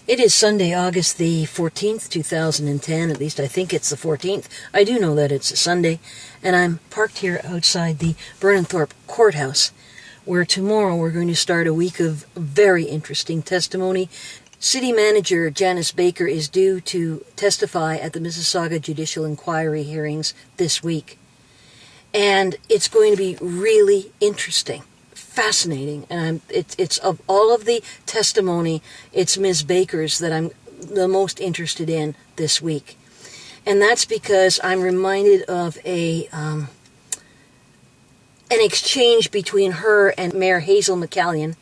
It is Sunday, August the 14th, 2010. At least I think it's the 14th. I do know that it's a Sunday. And I'm parked here outside the Burhamthorpe courthouse, where tomorrow we're going to start a week of very interesting testimony. City Manager Janice Baker is due to testify at the Mississauga Judicial Inquiry hearings this week. And it's going to be really interesting. Fascinating, and it's of all of the testimony, it's Ms. Baker's that I'm the most interested in this week, and that's because I'm reminded of an exchange between her and Mayor Hazel McCallion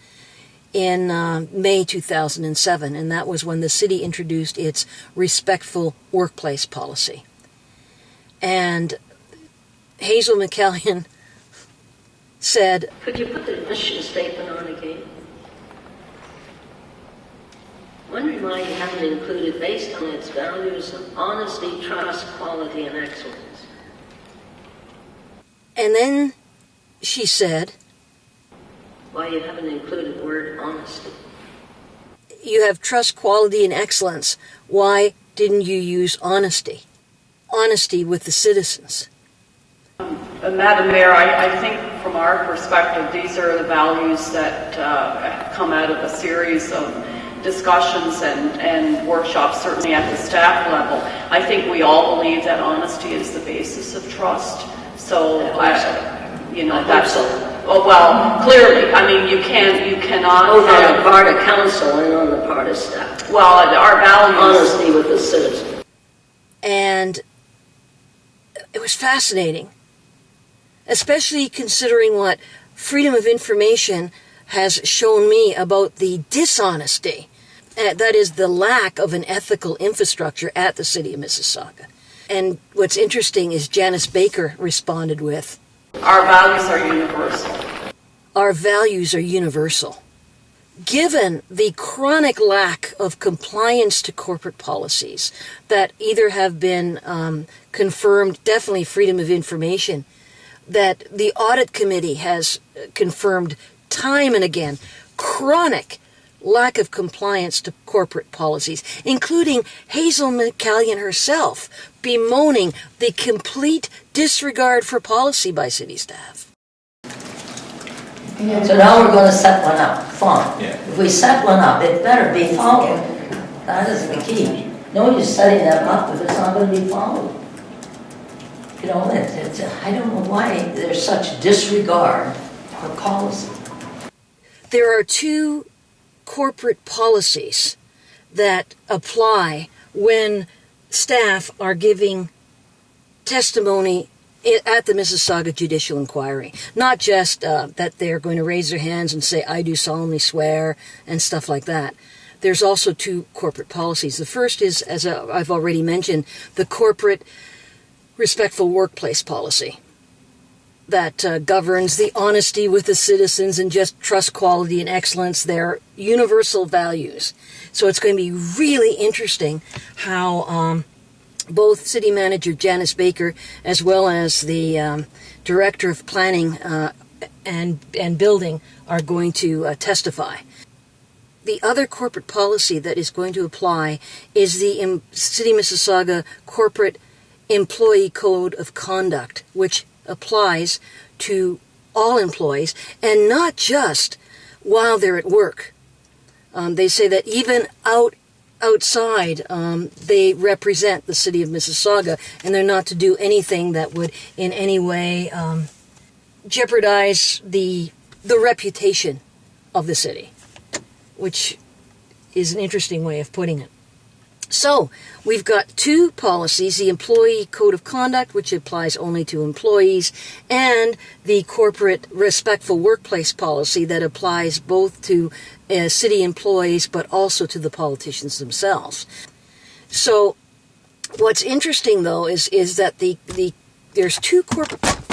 in May 2007, and that was when the city introduced its respectful workplace policy. And Hazel McCallion said, "Could you put the mission statement on again? Wondering why you haven't included based on its values of honesty, trust, quality, and excellence." And then she said, "Why you haven't included the word honesty? You have trust, quality, and excellence. Why didn't you use honesty? Honesty with the citizens." Madam Mayor, I think from our perspective, these are the values that come out of a series of discussions and workshops, certainly at the staff level. I think we all believe that honesty is the basis of trust. So, that's... Oh, well, clearly, I mean, you cannot... Both on the part of council and on the part of staff. Well, our values... Honesty with the citizen. And it was fascinating, especially considering what freedom of information has shown me about the dishonesty, that is the lack of an ethical infrastructure at the city of Mississauga. And what's interesting is Janice Baker responded with, "Our values are universal." Our values are universal. Given the chronic lack of compliance to corporate policies that either have been confirmed, definitely freedom of information, that the audit committee has confirmed time and again, chronic lack of compliance to corporate policies, including Hazel McCallion herself bemoaning the complete disregard for policy by city staff. So now we're going to set one up. Fine. Yeah. If we set one up, it better be followed. That is the key. No use setting them up if it's not going to be followed. You know, I don't know why there's such disregard for policy. There are two corporate policies that apply when staff are giving testimony at the Mississauga Judicial Inquiry. Not just that they're going to raise their hands and say, "I do solemnly swear," and stuff like that. There's also two corporate policies. The first is, as I've already mentioned, the corporate respectful workplace policy that governs the honesty with the citizens and just trust, quality, and excellence. They're universal values. So it's going to be really interesting how both City Manager Janice Baker as well as the Director of Planning and Building are going to testify. The other corporate policy that is going to apply is the City Mississauga Corporate Employee Code of Conduct, which applies to all employees and not just while they're at work. They say that even outside, they represent the city of Mississauga, and they're not to do anything that would in any way jeopardize the reputation of the city, which is an interesting way of putting it. So, we've got two policies, the Employee Code of Conduct, which applies only to employees, and the Corporate Respectful Workplace Policy that applies both to city employees but also to the politicians themselves. So, what's interesting, though, is that there's two corporate